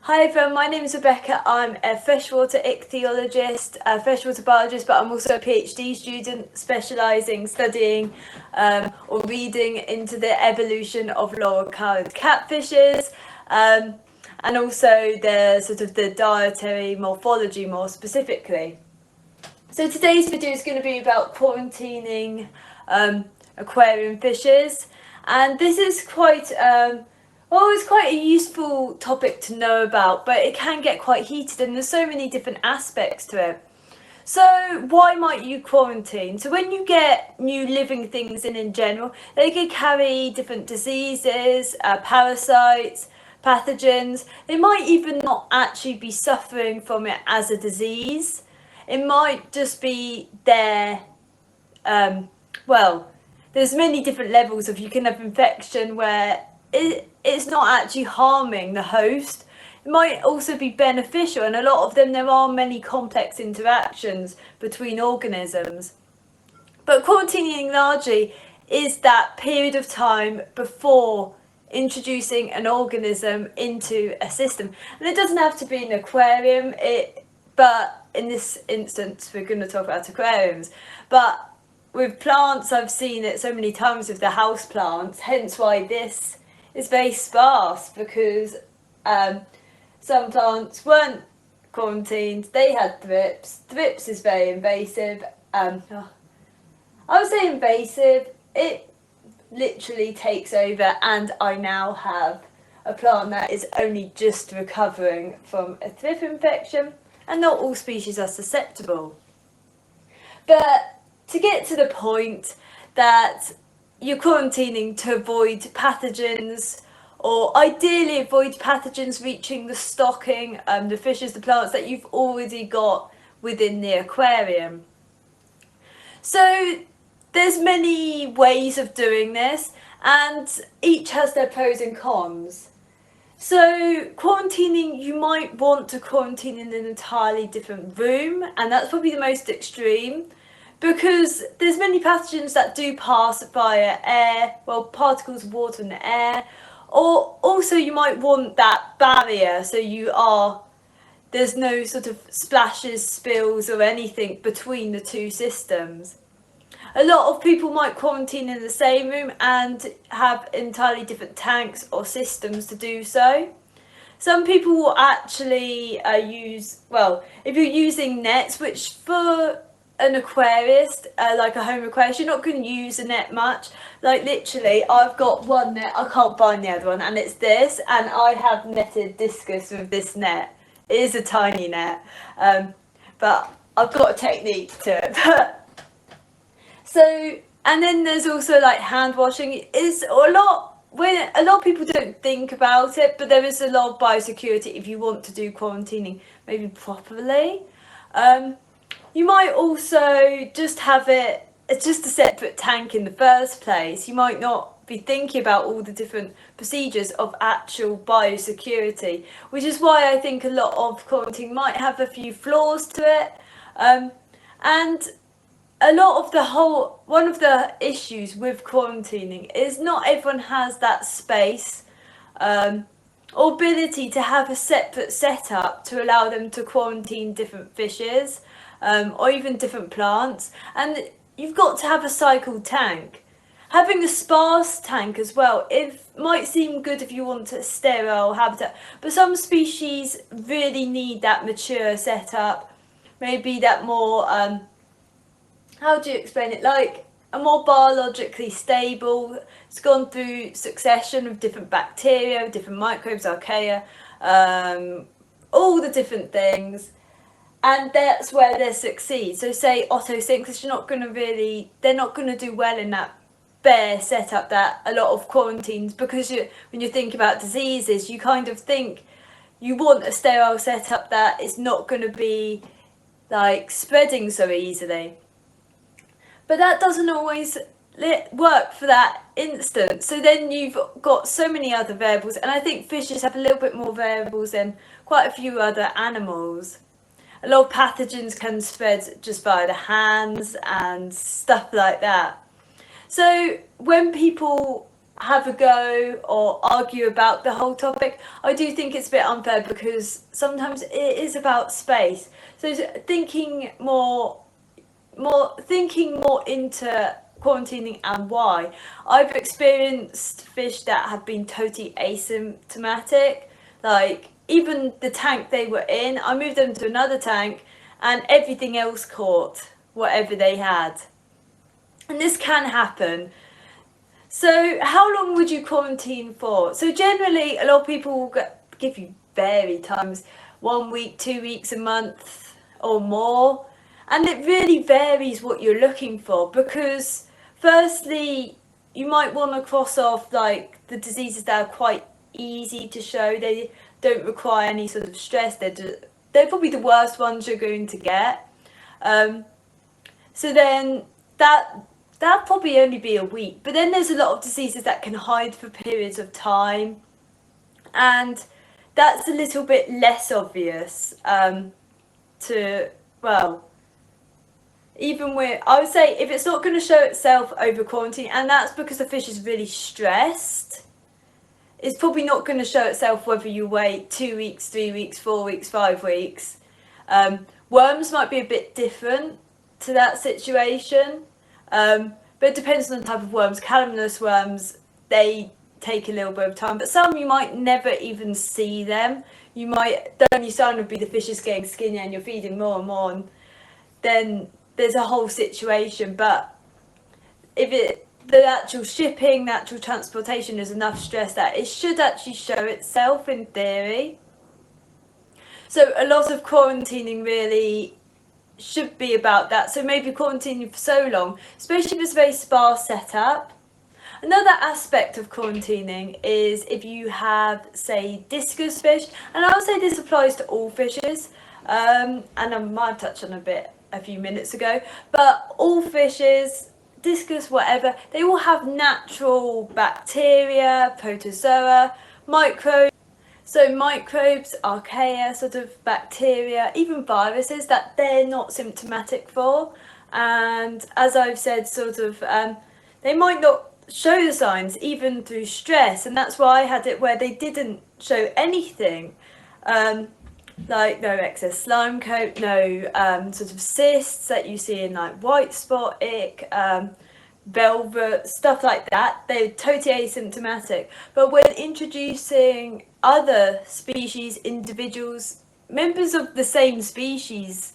Hi everyone, my name is Rebecca. I'm a freshwater ichthyologist, a freshwater biologist, but I'm also a PhD student specialising, studying or reading into the evolution of lower-coloured catfishes and also the dietary morphology more specifically. So today's video is going to be about quarantining aquarium fishes, and this is quite it's quite a useful topic to know about, but it can get quite heated and there's so many different aspects to it. So why might you quarantine? So when you get new living things in general, they could carry different diseases, parasites, pathogens. They might even not actually be suffering from it as a disease. It might just be their, there's many different levels of, you can have infection where it's not actually harming the host. It might also be beneficial, and a lot of them, there are many complex interactions between organisms. But quarantining largely is that period of time before introducing an organism into a system. And it doesn't have to be an aquarium, but in this instance we're going to talk about aquariums. But with plants, I've seen it so many times with the house plants, hence why this is very sparse, because some plants weren't quarantined, they had thrips. Thrips is very invasive. I would say invasive, it literally takes over, and I now have a plant that is only just recovering from a thrip infection, and not all species are susceptible. But to get to the point that you're quarantining to avoid pathogens, or ideally avoid pathogens reaching the stocking, the fishes, the plants that you've already got within the aquarium. So there's many ways of doing this, and each has their pros and cons. So quarantining, you might want to quarantine in an entirely different room, and that's probably the most extreme, because there's many pathogens that do pass via air, particles of water in the air, or also you might want that barrier, so there's no sort of splashes, spills or anything between the two systems. A lot of people might quarantine in the same room and have entirely different tanks or systems to do so. Some people will actually if you're using nets, which for an aquarist, like a home aquarist, you're not going to use a net much. Like literally, I've got one net, I can't find the other one, and it's this, and I have netted discus with this net. It is a tiny net, but I've got a technique to it. So, and then there's also like hand washing. Is a lot of people don't think about it, but there is a lot of biosecurity if you want to do quarantining maybe properly. You might also just have it's just a separate tank in the first place. You might not be thinking about all the different procedures of actual biosecurity, which is why I think a lot of quarantine might have a few flaws to it. And a lot of one of the issues with quarantining is not everyone has that space or ability to have a separate setup to allow them to quarantine different fishes. Or even different plants, and you've got to have a cycled tank. Having a sparse tank as well, it might seem good if you want a sterile habitat, but some species really need that mature setup, maybe that more, how do you explain it, like a more biologically stable, it's gone through succession of different bacteria, different microbes, archaea, all the different things. And that's where they succeed. So say otosynthesis, they're not going to do well in that bare setup that a lot of quarantines, because when you think about diseases, you kind of think you want a sterile setup that is not going to be like spreading so easily. But that doesn't always work for that instance. So then you've got so many other variables, and I think fishes have a little bit more variables than quite a few other animals. A lot of pathogens can spread just via the hands and stuff like that. So when people have a go or argue about the whole topic. I do think it's a bit unfair because sometimes it is about space. So thinking more into quarantining and why. I've experienced fish that have been totally asymptomatic. Like even the tank they were in, I moved them to another tank and everything else caught whatever they had. And this can happen. So how long would you quarantine for? So generally a lot of people will give you varied times, 1 week, 2 weeks, a month or more. And it really varies what you're looking for because firstly, you might want to cross off like the diseases that are quite easy to show. They don't require any sort of stress. They're probably the worst ones you're going to get. So then that'd probably only be a week. But then there's a lot of diseases that can hide for periods of time. And that's a little bit less obvious I would say if it's not going to show itself over quarantine, and that's because the fish is really stressed, it's probably not going to show itself whether you wait 2 weeks, 3 weeks, 4 weeks, 5 weeks. Worms might be a bit different to that situation, but it depends on the type of worms. Calaminous worms, they take a little bit of time, but some you might never even see them. The only sign would be the fish is getting skinnier and you're feeding more and more, and then there's a whole situation. But if the actual shipping, the actual transportation is enough stress that it should actually show itself in theory. So a lot of quarantining really should be about that. So maybe quarantining for so long, especially if it's a very sparse setup. Another aspect of quarantining is if you have, say, discus fish, and I would say this applies to all fishes, and I might have touched on a few minutes ago, but all fishes, discus, whatever, they all have natural bacteria, protozoa, microbes. So microbes, archaea, sort of bacteria, even viruses that they're not symptomatic for. And as I've said, they might not show the signs even through stress. And that's why I had it where they didn't show anything. Like no excess slime coat, no sort of cysts that you see in like white spot ick, velvet, stuff like that. They're totally asymptomatic. But when introducing other species, individuals, members of the same species,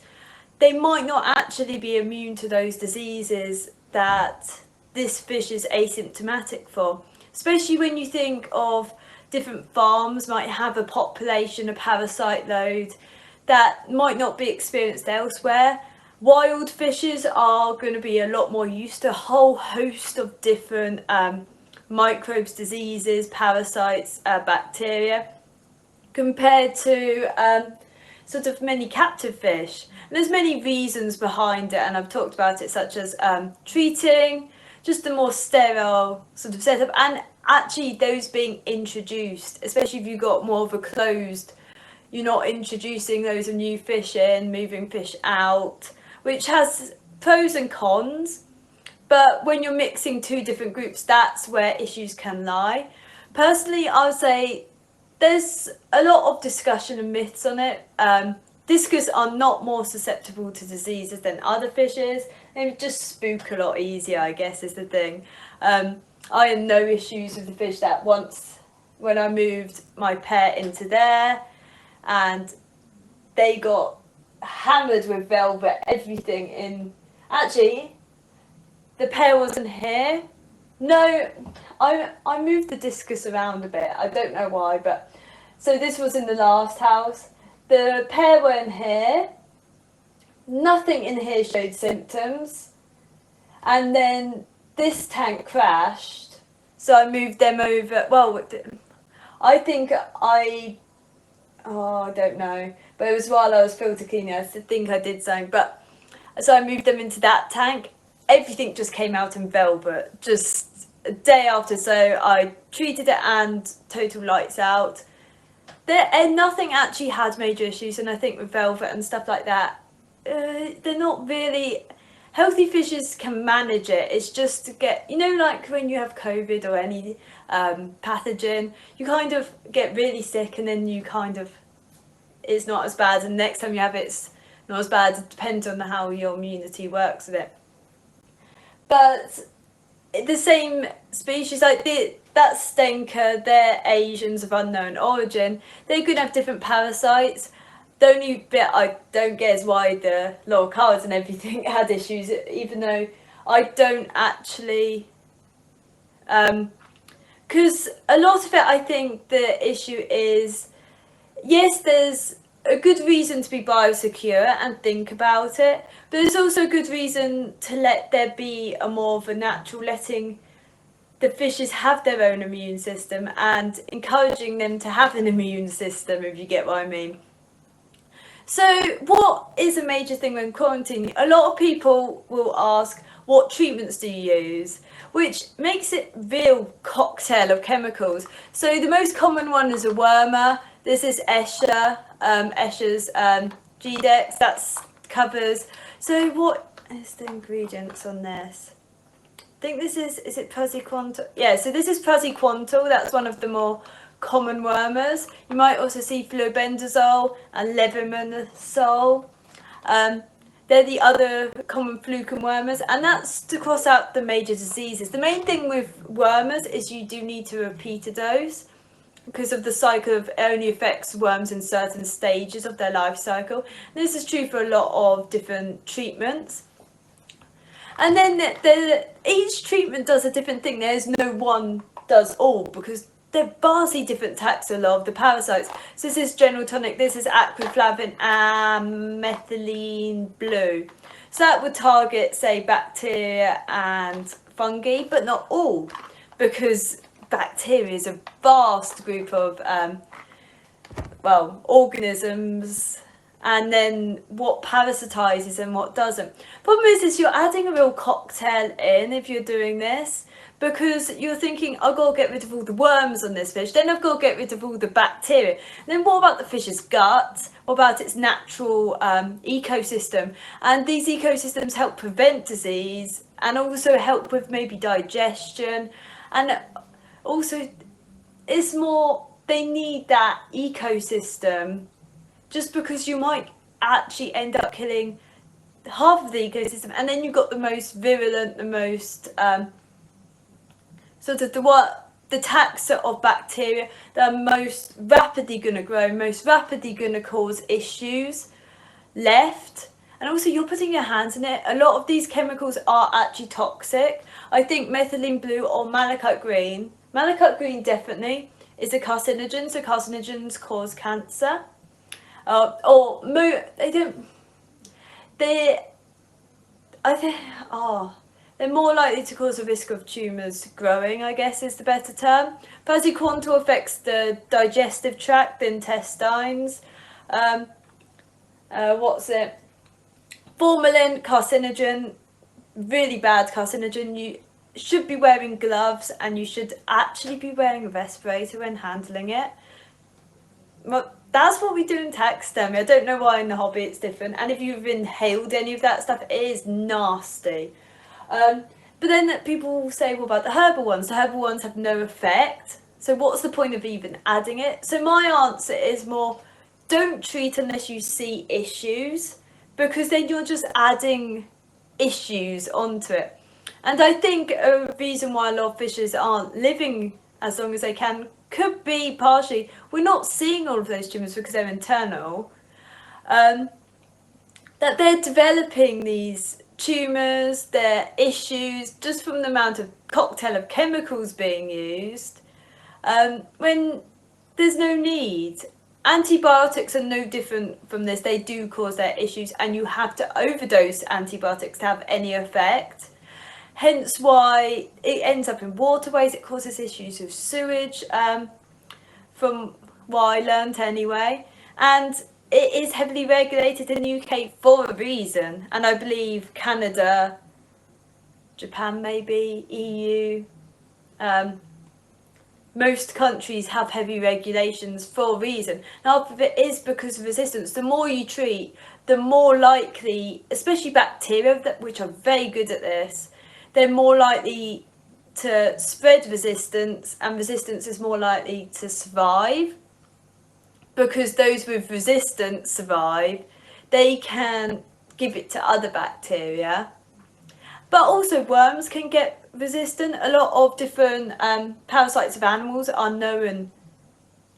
they might not actually be immune to those diseases that this fish is asymptomatic for. Especially when you think of different farms might have a population, a parasite load that might not be experienced elsewhere. Wild fishes are going to be a lot more used to a whole host of different microbes, diseases, parasites, bacteria, compared to sort of many captive fish. And there's many reasons behind it, and I've talked about it, such as treating, just a more sterile sort of setup, and actually those being introduced, especially if you've got more of a closed, you're not introducing those new fish in, moving fish out, which has pros and cons. But when you're mixing two different groups, that's where issues can lie. Personally, I would say there's a lot of discussion and myths on it. Discus are not more susceptible to diseases than other fishes. They just spook a lot easier, I guess, is the thing. I had no issues with the fish that once when I moved my pet into there and they got hammered with velvet, everything in. Actually, the pair wasn't here. No, I moved the discus around a bit. I don't know why, but so this was in the last house. The pair weren't here. Nothing in here showed symptoms. And then this tank crashed, so I moved them over. Well, I think I don't know, but it was while I was filter cleaning. I think I did something, but so I moved them into that tank. Everything just came out in velvet, just a day after. So I treated it and total lights out. And nothing actually had major issues, and I think with velvet and stuff like that, they're not really healthy fishes can manage it. It's just to get, you know, like when you have COVID or any pathogen, you kind of get really sick and then you kind of, it's not as bad, and next time you have it, it's not as bad. It depends on how your immunity works with it. But the same species, like that stinker, they're Asians of unknown origin. They could have different parasites. The only bit I don't get is why the lorcards and everything had issues, even though I don't actually, because a lot of it, I think the issue is, yes, there's a good reason to be biosecure and think about it, but there's also a good reason to let there be a more of a natural letting the fishes have their own immune system and encouraging them to have an immune system, if you get what I mean. So what is a major thing when quarantining? A lot of people will ask, what treatments do you use? Which makes it real cocktail of chemicals. So the most common one is a wormer. This is Escher's G-Dex, that's covers. So what is the ingredients on this? I think this is it praziquantel? Yeah, so this is praziquantel, that's one of the more common wormers. You might also see flubendazole and levomenosol. They're the other common fluke and wormers, and that's to cross out the major diseases. The main thing with wormers is you do need to repeat a dose because of the cycle of, it only affects worms in certain stages of their life cycle. This is true for a lot of different treatments. And then each treatment does a different thing. There's no one does all because they're vastly different taxa of the parasites. So this is general tonic, this is aquaflavin and methylene blue. So that would target, say, bacteria and fungi, but not all, because bacteria is a vast group of, organisms, and then what parasitizes and what doesn't. Problem is you're adding a real cocktail in if you're doing this, because you're thinking, I've got to get rid of all the worms on this fish, then I've got to get rid of all the bacteria. And then what about the fish's gut? What about its natural ecosystem? And these ecosystems help prevent disease and also help with maybe digestion. And also, it's more, they need that ecosystem, just because you might actually end up killing half of the ecosystem, and then you've got the most virulent, the most the taxa of bacteria that are most rapidly going to grow, most rapidly going to cause issues left. And also you're putting your hands in it. A lot of these chemicals are actually toxic. I think methylene blue or malachite green definitely is a carcinogen, so carcinogens cause cancer. They're more likely to cause a risk of tumours growing, I guess is the better term. Praziquantel affects the digestive tract, the intestines. Formalin, carcinogen, really bad carcinogen. You should be wearing gloves and you should actually be wearing a respirator when handling it. Well, that's what we do in taxidermy. I don't know why in the hobby it's different. And if you've inhaled any of that stuff, it is nasty. But then people will say, what about the herbal ones? The herbal ones have no effect. So what's the point of even adding it? So my answer is more, don't treat unless you see issues, because then you're just adding issues onto it. And I think a reason why a lot of fishes aren't living as long as they can could be partially, we're not seeing all of those tumours because they're internal, that they're developing these tumours, their issues, just from the amount of cocktail of chemicals being used, when there's no need. Antibiotics are no different from this. They do cause their issues, and you have to overdose antibiotics to have any effect. Hence why it ends up in waterways. It causes issues with sewage, from what I learnt anyway. And it is heavily regulated in the UK for a reason. And I believe Canada, Japan maybe, EU, most countries have heavy regulations for a reason. Now, half of it is because of resistance. The more you treat, the more likely, especially bacteria, which are very good at this, they're more likely to spread resistance, and resistance is more likely to survive. Because those with resistance survive, they can give it to other bacteria. But also worms can get resistant. A lot of different parasites of animals are known.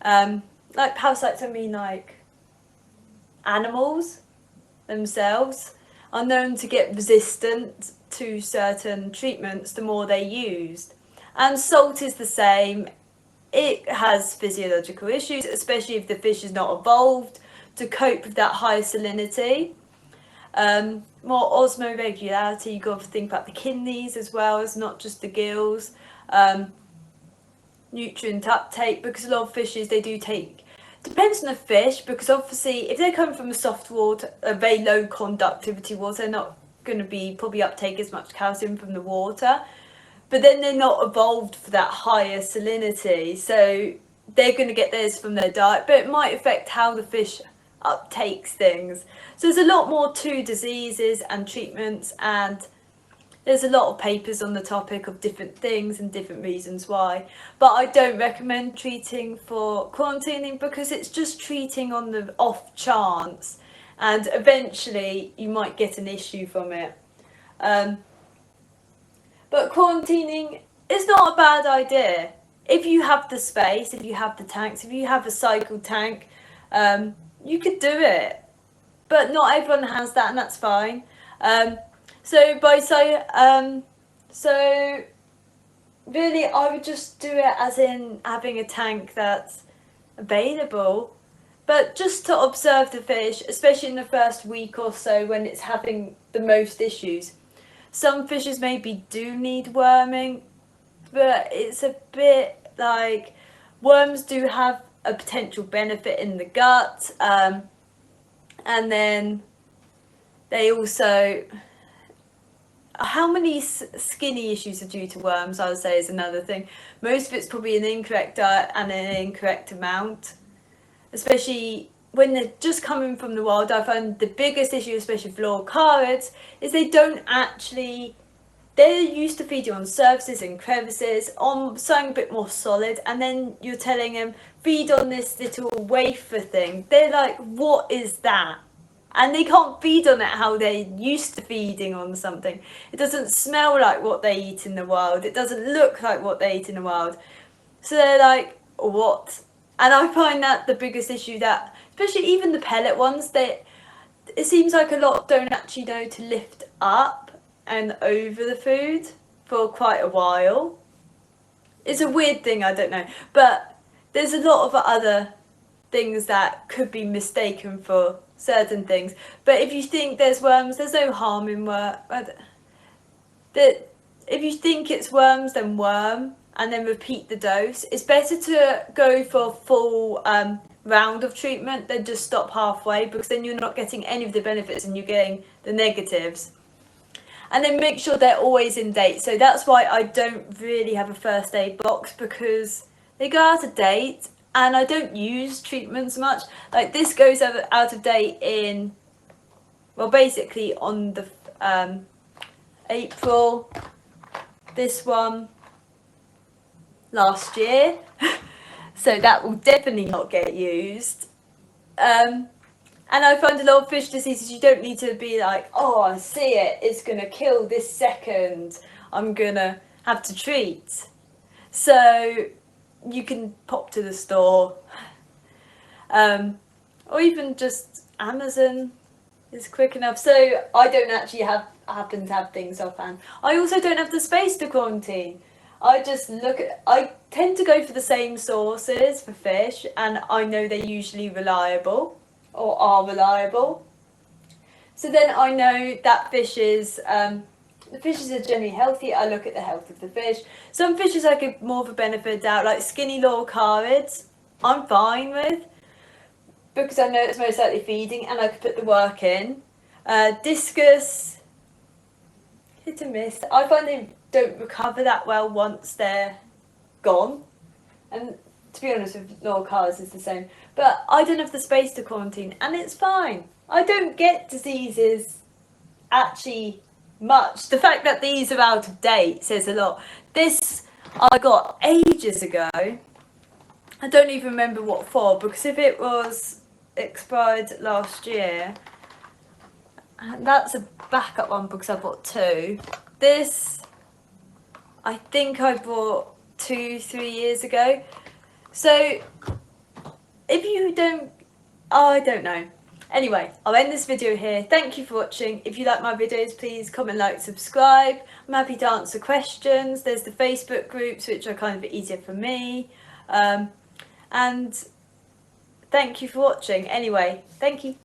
Like parasites, I mean like animals themselves are known to get resistant to certain treatments the more they're used. And salt is the same. It has physiological issues, especially if the fish is not evolved to cope with that higher salinity. More osmoregularity, you've got to think about the kidneys as well as not just the gills. Nutrient uptake, because a lot of fishes, they do take, depends on the fish, because obviously if they're coming from a soft water, a very low conductivity water, they're not going to be probably uptake as much calcium from the water. But then they're not evolved for that higher salinity, so they're going to get theirs from their diet, but it might affect how the fish uptakes things. So there's a lot more to diseases and treatments, and there's a lot of papers on the topic of different things and different reasons why. But I don't recommend treating for quarantining, because it's just treating on the off chance, and eventually you might get an issue from it. But quarantining is not a bad idea. If you have the space, if you have the tanks, if you have a cycle tank, you could do it. But not everyone has that, and that's fine. So really, I would just do it as in having a tank that's available, but just to observe the fish, especially in the first week or so when it's having the most issues. Some fishes maybe do need worming, but it's a bit like worms do have a potential benefit in the gut, and then they also, how many skinny issues are due to worms, I would say, is another thing. Most of it's probably an incorrect diet and an incorrect amount, especially when they're just coming from the wild. I find the biggest issue, especially with fluorocarids, is they're used to feeding on surfaces and crevices, on something a bit more solid, and then you're telling them, feed on this little wafer thing. They're like, what is that? And they can't feed on it how they're used to feeding on something. It doesn't smell like what they eat in the wild. It doesn't look like what they eat in the wild. So they're like, what? And I find that the biggest issue, that especially even the pellet ones, it seems like a lot don't actually know to lift up and over the food for quite a while. It's a weird thing, I don't know. But there's a lot of other things that could be mistaken for certain things. But if you think there's worms, there's no harm in worm. If you think it's worms, then worm, and then repeat the dose. It's better to go for a full round of treatment than just stop halfway, because then you're not getting any of the benefits and you're getting the negatives. And then make sure they're always in date. So that's why I don't really have a first aid box, because they go out of date, and I don't use treatments much. Like this goes out of date in, well, basically on the April, this one last year. So that will definitely not get used. And I find a lot of fish diseases, you don't need to be like, oh, I see it, it's going to kill this second, I'm going to have to treat. So you can pop to the store, or even just Amazon is quick enough. So I don't actually happen to have things offhand. I also don't have the space to quarantine. I tend to go for the same sources for fish, and I know they're usually reliable or are reliable. So then I know that the fishes are generally healthy. I look at the health of the fish. Some fishes I give more of a benefit of doubt, like skinny lorcarids, I'm fine with, because I know it's most likely feeding and I could put the work in. Discus, hit and miss. I find they don't recover that well once they're gone. And to be honest with Noel Cars is the same. But I don't have the space to quarantine, and it's fine. I don't get diseases actually much. The fact that these are out of date says a lot. This I got ages ago. I don't even remember what for, because if it was expired last year, that's a backup one because I bought two. This I think I bought 2-3 years ago. So if you don't, I don't know. Anyway, I'll end this video here. Thank you for watching. If you like my videos, please comment, like, subscribe. I'm happy to answer questions. There's the Facebook groups, which are kind of easier for me. And thank you for watching. Anyway, thank you.